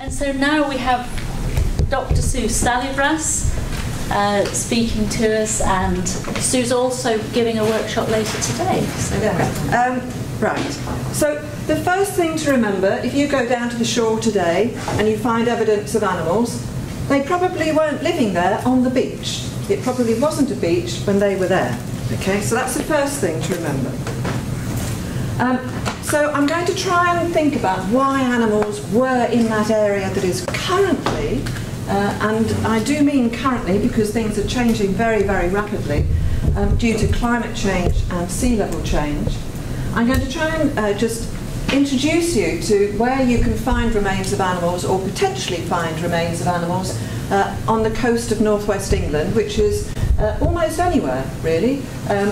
And so now we have Dr. Sue Stallibrass speaking to us, and Sue's also giving a workshop later today. So right. So the first thing to remember, if you go down to the shore today and you find evidence of animals, they probably weren't living there on the beach. It probably wasn't a beach when they were there. Okay, so that's the first thing to remember. So I'm going to try and think about why animals were in that area that is currently, and I do mean currently because things are changing very, very rapidly due to climate change and sea level change. I'm going to try and just introduce you to where you can find remains of animals, or potentially find remains of animals, on the coast of northwest England, which is almost anywhere really,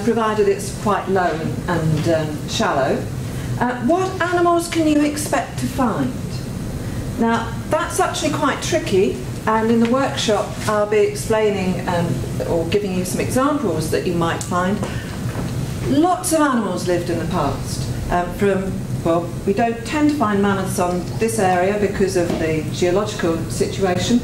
provided it's quite low and shallow. What animals can you expect to find? Now, that's actually quite tricky, and in the workshop I'll be explaining or giving you some examples that you might find. Lots of animals lived in the past. Well, we don't tend to find mammoths on this area because of the geological situation,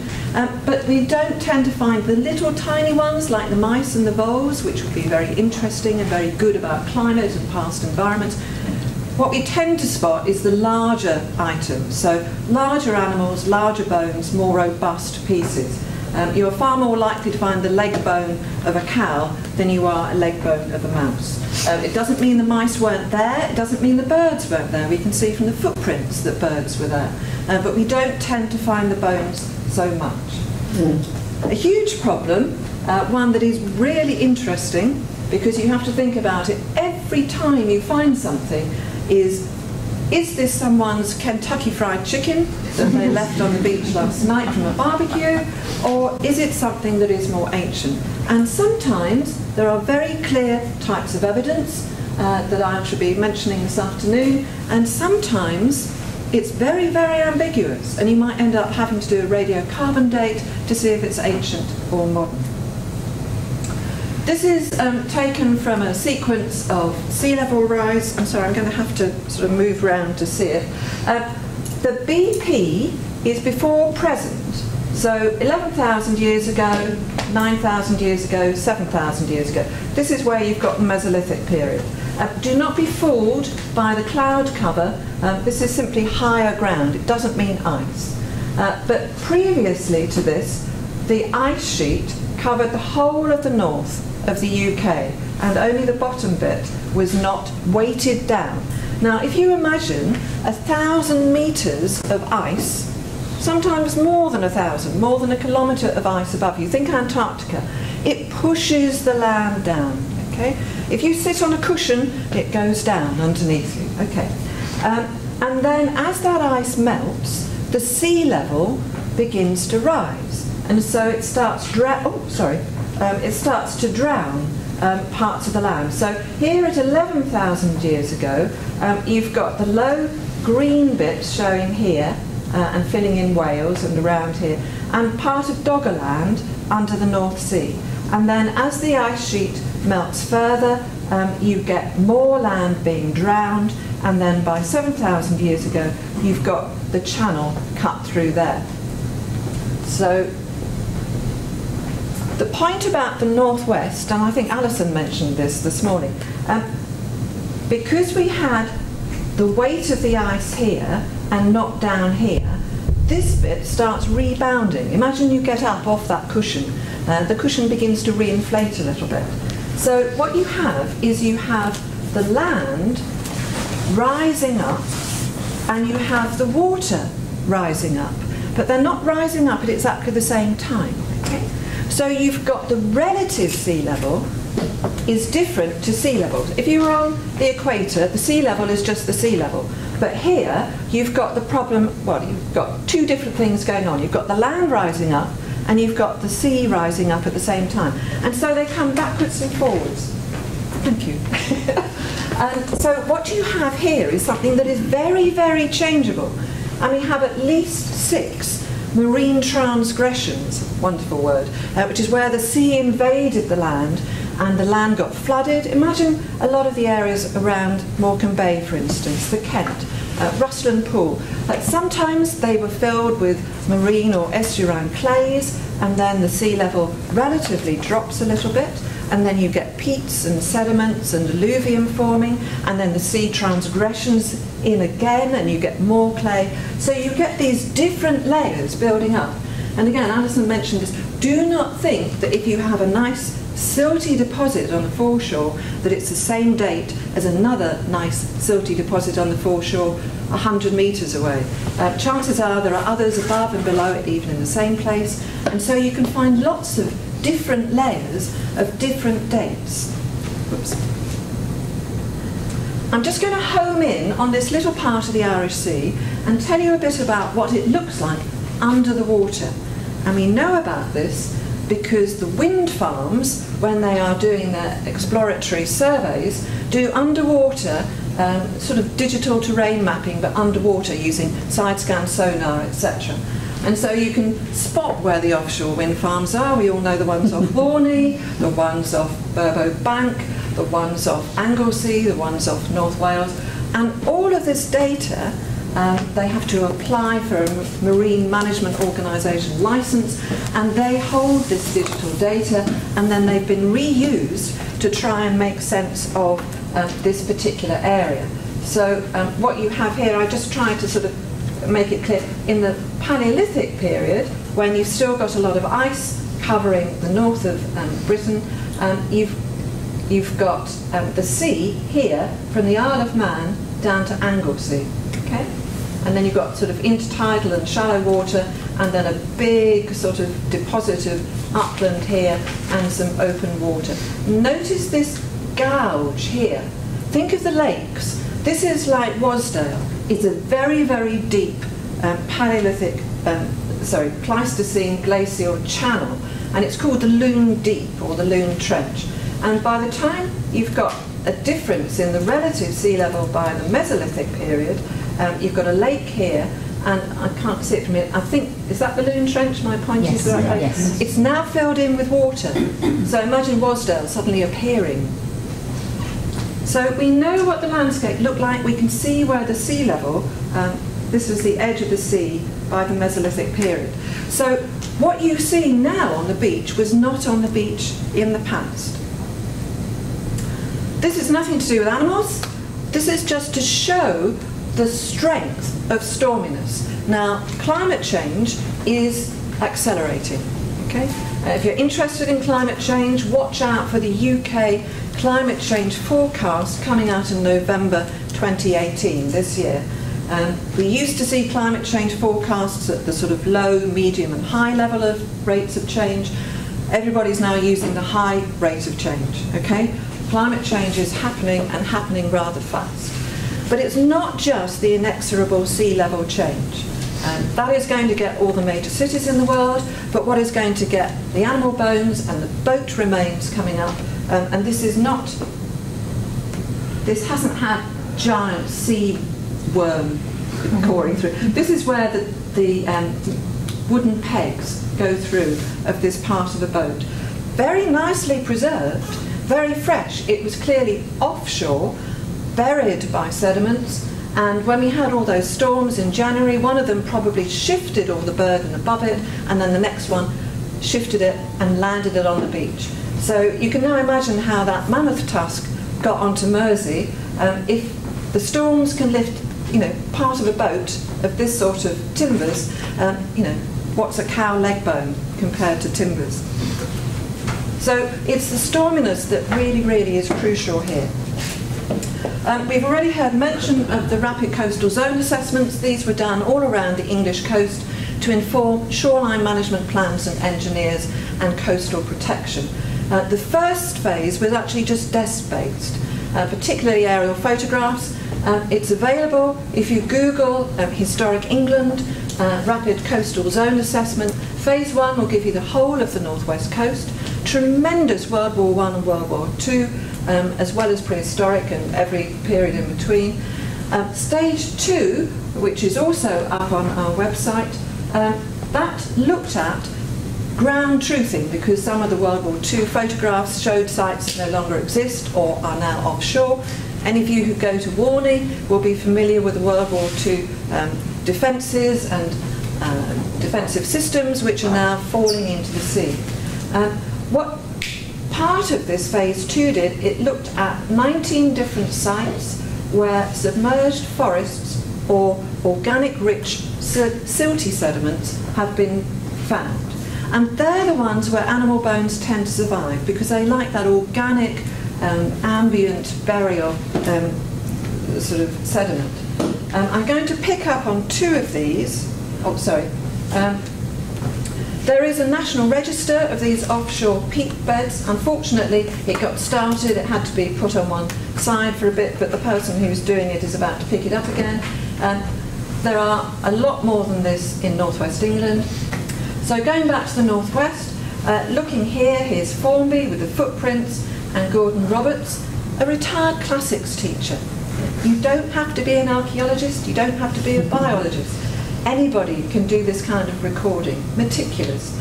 but we don't tend to find the little tiny ones like the mice and the voles, which would be very interesting and very good about climate and past environments. What we tend to spot is the larger items, so larger animals, larger bones, more robust pieces. You're far more likely to find the leg bone of a cow than you are a leg bone of a mouse. It doesn't mean the mice weren't there, it doesn't mean the birds weren't there. We can see from the footprints that birds were there, but we don't tend to find the bones so much. A huge problem, one that is really interesting, because you have to think about it every time you find something, is this someone's Kentucky Fried Chicken that they left on the beach last night from a barbecue, or is it something that is more ancient? And sometimes there are very clear types of evidence that I shall be mentioning this afternoon, and sometimes it's very, very ambiguous, and you might end up having to do a radiocarbon date to see if it's ancient or modern. This is taken from a sequence of sea level rise. I'm sorry, I'm going to have to sort of move around to see it. The BP is before present, so 11,000 years ago, 9,000 years ago, 7,000 years ago. This is where you've got the Mesolithic period. Do not be fooled by the cloud cover. This is simply higher ground. It doesn't mean ice. But previously to this, the ice sheet covered the whole of the north of the UK, and only the bottom bit was not weighted down. Now, if you imagine 1,000 metres of ice, sometimes more than 1,000, more than a kilometre of ice above you, think Antarctica, it pushes the land down. Okay? If you sit on a cushion, it goes down underneath you. Okay? And then as that ice melts, the sea level begins to rise, and so it starts it starts to drown parts of the land. So here at 11,000 years ago, you've got the low green bits showing here and filling in Wales and around here, and part of Doggerland under the North Sea. And then as the ice sheet melts further, you get more land being drowned, and then by 7,000 years ago, you've got the channel cut through there. So the point about the northwest, and I think Alison mentioned this morning, because we had the weight of the ice here and not down here, this bit starts rebounding. Imagine you get up off that cushion, the cushion begins to reinflate a little bit. So what you have is you have the land rising up, and you have the water rising up, but they're not rising up at exactly the same time. Okay? So you've got the relative sea level is different to sea level. If you were on the equator, the sea level is just the sea level. But here, you've got the problem, well, you've got two different things going on. You've got the land rising up, and you've got the sea rising up at the same time. And so they come backwards and forwards. Thank you. And so what you have here is something that is very, very changeable. And we have at least 6 marine transgressions, wonderful word, which is where the sea invaded the land and the land got flooded. Imagine a lot of the areas around Morecambe Bay, for instance, the Kent. Rusland Pool. Sometimes they were filled with marine or estuarine clays, and then the sea level relatively drops a little bit, and then you get peats and sediments and alluvium forming, and then the sea transgressions in again, and you get more clay. So you get these different layers building up. And again, Alison mentioned this, do not think that if you have a nice silty deposit on the foreshore that it's the same date as another nice silty deposit on the foreshore 100 metres away. Chances are there are others above and below it, even in the same place, and so you can find lots of different layers of different dates. Whoops. I'm just going to home in on this little part of the Irish Sea and tell you a bit about what it looks like under the water. And we know about this because the wind farms, when they are doing their exploratory surveys, do underwater sort of digital terrain mapping, but underwater using side-scan sonar, etc. And so you can spot where the offshore wind farms are. We all know the ones off Horney, the ones off Burbo Bank, the ones off Anglesey, the ones off North Wales. And all of this data, they have to apply for a marine management organisation licence, and they hold this digital data, and then they've been reused to try and make sense of this particular area. So what you have here, I just tried to sort of make it clear, in the Paleolithic period, when you've still got a lot of ice covering the north of Britain, you've got the sea here from the Isle of Man down to Anglesey, okay? And then you've got sort of intertidal and shallow water, and then a big sort of deposit of upland here and some open water. Notice this gouge here. Think of the lakes. This is like Wasdale. It's a very, very deep Paleolithic, Pleistocene glacial channel, and it's called the Loon Deep or the Loon Trench. And by the time you've got a difference in the relative sea level by the Mesolithic period, you've got a lake here, and I can't see it from here. I think, is that the Loon Trench? My point yes, is right. Yes. It's now filled in with water. So imagine Wasdale suddenly appearing. So we know what the landscape looked like. We can see where the sea level, this was the edge of the sea by the Mesolithic period. So what you see now on the beach was not on the beach in the past. This is nothing to do with animals. This is just to show the strength of storminess. Now, climate change is accelerating, okay? If you're interested in climate change, watch out for the UK climate change forecast coming out in November 2018, this year. We used to see climate change forecasts at the sort of low, medium and high level of rates of change. Everybody's now using the high rate of change, okay? Climate change is happening, and happening rather fast. But it's not just the inexorable sea level change. That is going to get all the major cities in the world, but what is going to get the animal bones and the boat remains coming up, and this hasn't had giant sea worm coring through. This is where the wooden pegs go through of this part of the boat. Very nicely preserved, very fresh. It was clearly offshore, buried by sediments, and when we had all those storms in January, one of them probably shifted all the burden above it, and then the next one shifted it and landed it on the beach. So you can now imagine how that mammoth tusk got onto Mersey. If the storms can lift, part of a boat of this sort of timbers, what's a cow leg bone compared to timbers? So it's the storminess that really, really is crucial here. We've already heard mention of the rapid coastal zone assessments. These were done all around the English coast to inform shoreline management plans and engineers and coastal protection. The first phase was actually just desk-based, particularly aerial photographs. It's available if you Google Historic England, Rapid Coastal Zone Assessment. Phase 1 will give you the whole of the northwest coast, tremendous World War I and World War II, as well as prehistoric and every period in between. Stage 2, which is also up on our website, that looked at ground truthing, because some of the World War II photographs showed sites that no longer exist or are now offshore, Any of you who go to Warney will be familiar with the World War II defences and defensive systems which are now falling into the sea. What part of this phase 2 did, it looked at 19 different sites where submerged forests or organic rich silty sediments have been found. And they're the ones where animal bones tend to survive because they like that organic ambient burial sort of sediment. I'm going to pick up on 2 of these. Oh, sorry. There is a national register of these offshore peat beds. Unfortunately, it got started, it had to be put on one side for a bit, but the person who's doing it is about to pick it up again. There are a lot more than this in northwest England. So going back to the northwest, looking here, here's Formby with the footprints, and Gordon Roberts, a retired classics teacher. You don't have to be an archaeologist, you don't have to be a biologist. Anybody can do this kind of recording, meticulous.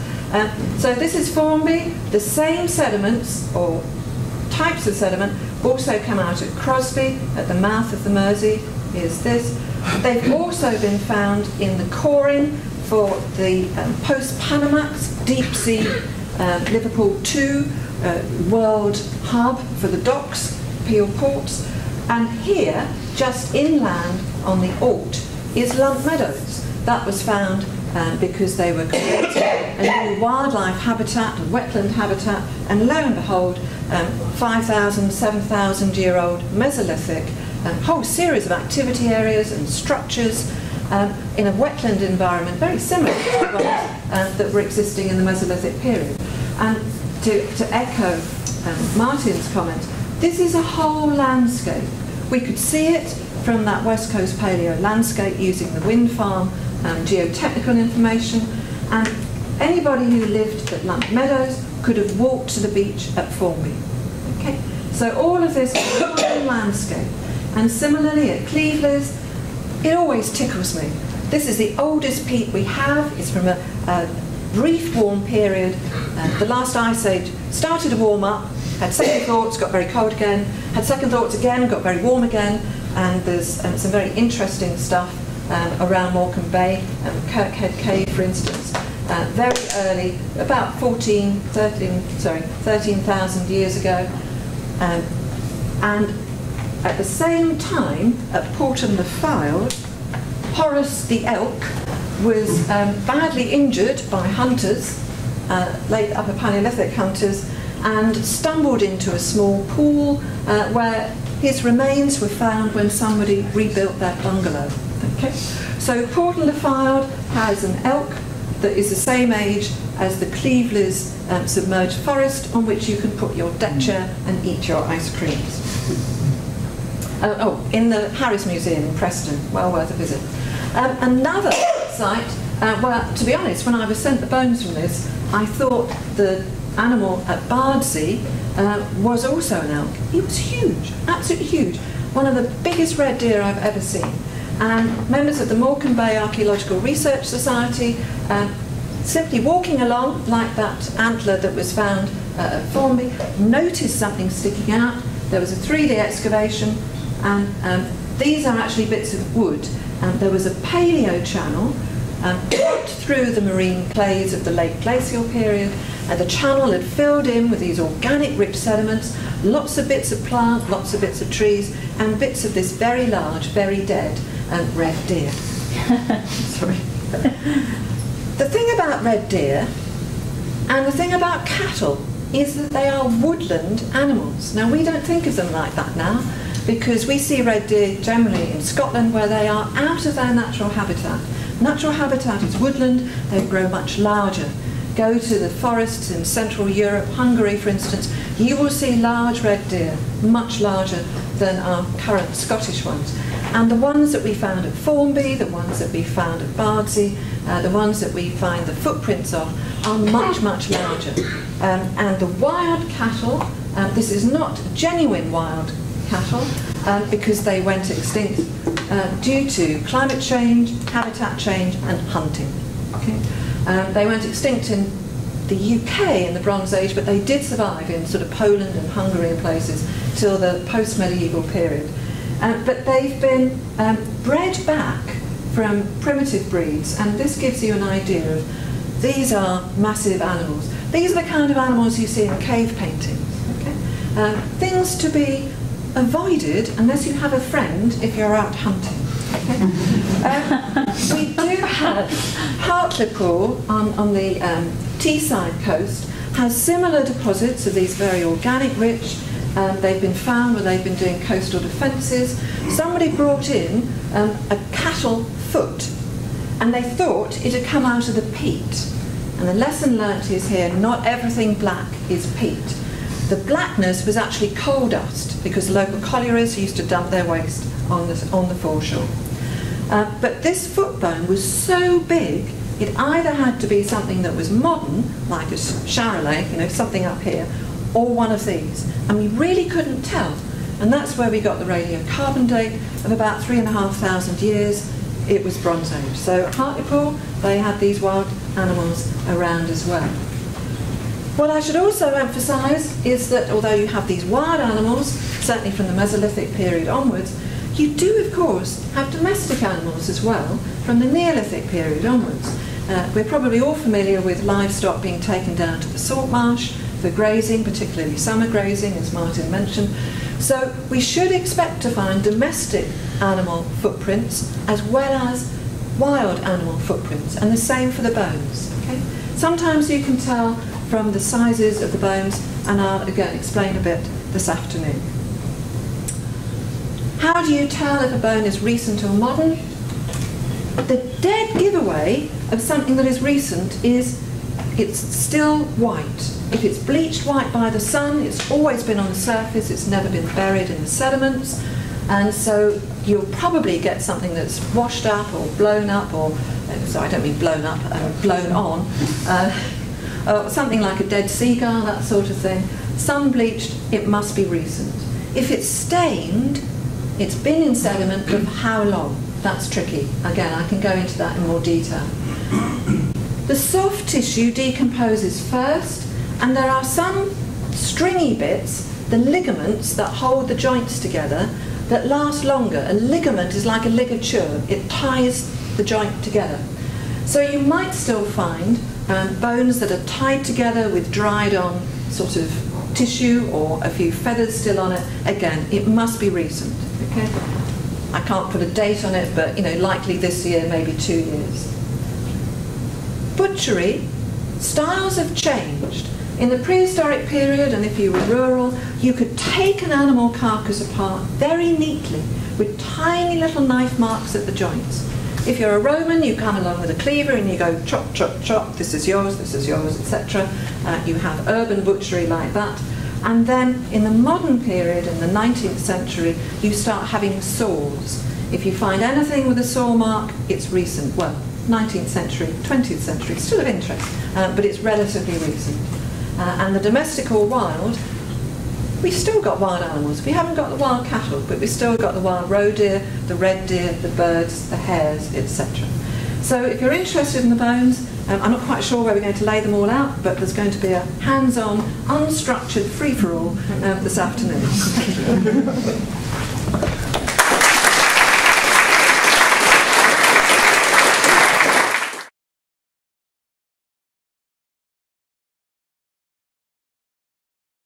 So this is Formby. The same sediments, or types of sediment, also come out at Crosby, at the mouth of the Mersey. Here's this. They've also been found in the coring for the post-Panamax deep sea Liverpool 2 world hub for the docks, Peel ports. And here, just inland on the Alt, is Lump Meadows. That was found because they were creating a new wildlife habitat, a wetland habitat, and lo and behold, 5,000, 7,000 year old Mesolithic, whole series of activity areas and structures in a wetland environment very similar to the ones that were existing in the Mesolithic period. And to echo Martin's comments, this is a whole landscape. We could see it from that West Coast Paleo landscape using the wind farm geotechnical information, and anybody who lived at Lump Meadows could have walked to the beach at Formby. Okay? So all of this is a whole landscape. And similarly at Cleveland's, it always tickles me. This is the oldest peat we have. It's from a brief warm period. The last ice age started to warm up, had second thoughts, got very cold again, had second thoughts again, got very warm again, and there's some very interesting stuff around Morecambe Bay, Kirkhead Cave, for instance, very early, about 13,000 years ago. And at the same time, at Porton-le-Fylde, Horace the elk was badly injured by hunters, late Upper Paleolithic hunters, and stumbled into a small pool where his remains were found when somebody rebuilt their bungalow. Okay? So Porton-le-Fylde has an elk that is the same age as the Cleveland's submerged forest, on which you can put your deck chair and eat your ice creams. In the Harris Museum in Preston, well worth a visit. Another site, well, to be honest, when I was sent the bones from this, I thought the animal at Bardsey was also an elk. He was huge, absolutely huge. One of the biggest red deer I've ever seen. And members of the Morecambe Bay Archaeological Research Society, simply walking along like that antler that was found at Formby, noticed something sticking out. There was a 3D excavation, and these are actually bits of wood. There was a paleo channel cut through the marine clays of the late glacial period, and the channel had filled in with these organic rich sediments, lots of bits of plant, lots of bits of trees, and bits of this very large, very dead red deer. Sorry. The thing about red deer and the thing about cattle is that they are woodland animals. Now, we don't think of them like that now, because we see red deer generally in Scotland where they are out of their natural habitat. Natural habitat is woodland, they grow much larger. Go to the forests in Central Europe, Hungary for instance, you will see large red deer, much larger than our current Scottish ones. And the ones that we found at Formby, the ones that we found at Bardsey, the ones that we find the footprints of are much, much larger. And the wild cattle, this is not genuine wild cattle, because they went extinct due to climate change, habitat change, and hunting. Okay? They went extinct in the UK in the Bronze Age, but they did survive in sort of Poland and Hungary and places till the post-medieval period. But they've been bred back from primitive breeds, and this gives you an idea of these are massive animals. These are the kind of animals you see in cave paintings. Okay? Things to be avoided unless you have a friend if you're out hunting. Okay? We do have Hartlepool on the Teesside coast has similar deposits of these very organic rich. They've been found where they've been doing coastal defences. Somebody brought in a cattle foot, and they thought it had come out of the peat. And the lesson learnt is here, not everything black is peat. The blackness was actually coal dust, because the local collieries used to dump their waste on the foreshore. But this foot bone was so big, it either had to be something that was modern, like a charolais, you know, something up here, or one of these. And we really couldn't tell. And that's where we got the radiocarbon date of about 3,500 years. It was Bronze Age. So at Hartlepool, they had these wild animals around as well. What I should also emphasise is that although you have these wild animals, certainly from the Mesolithic period onwards, you do, of course, have domestic animals as well from the Neolithic period onwards. We're probably all familiar with livestock being taken down to the salt marsh for grazing, particularly summer grazing, as Martin mentioned. So we should expect to find domestic animal footprints as well as wild animal footprints, and the same for the bones. Okay? Sometimes you can tell from the sizes of the bones, and I'll again explain a bit this afternoon. How do you tell if a bone is recent or modern? The dead giveaway of something that is recent is it's still white. If it's bleached white by the sun, it's always been on the surface, it's never been buried in the sediments, and so you'll probably get something that's washed up or blown up, or, so I don't mean blown up, blown on, something like a dead seagull, that sort of thing. Sun bleached, it must be recent. If it's stained, it's been in sediment, but how long? That's tricky. Again, I can go into that in more detail. The soft tissue decomposes first, and there are some stringy bits, the ligaments that hold the joints together, that last longer. A ligament is like a ligature. It ties the joint together. So you might still find bones that are tied together with dried on sort of tissue or a few feathers still on it. Again, it must be recent. Okay? I can't put a date on it, but likely this year, maybe 2 years. Butchery, styles have changed. In the prehistoric period, and if you were rural, you could take an animal carcass apart very neatly with tiny little knife marks at the joints. If you're a Roman, you come along with a cleaver and you go chop, chop, chop, this is yours, etc. You have urban butchery like that. And then in the modern period, in the 19th century, you start having saws. If you find anything with a saw mark, it's recent. Well, 19th century, 20th century, still of interest, but it's relatively recent. And the domestic or wild, we've still got wild animals. We haven't got the wild cattle, but we've still got the wild roe deer, the red deer, the birds, the hares, etc. So if you're interested in the bones, I'm not quite sure where we're going to lay them all out, but there's going to be a hands-on, unstructured free-for-all this afternoon.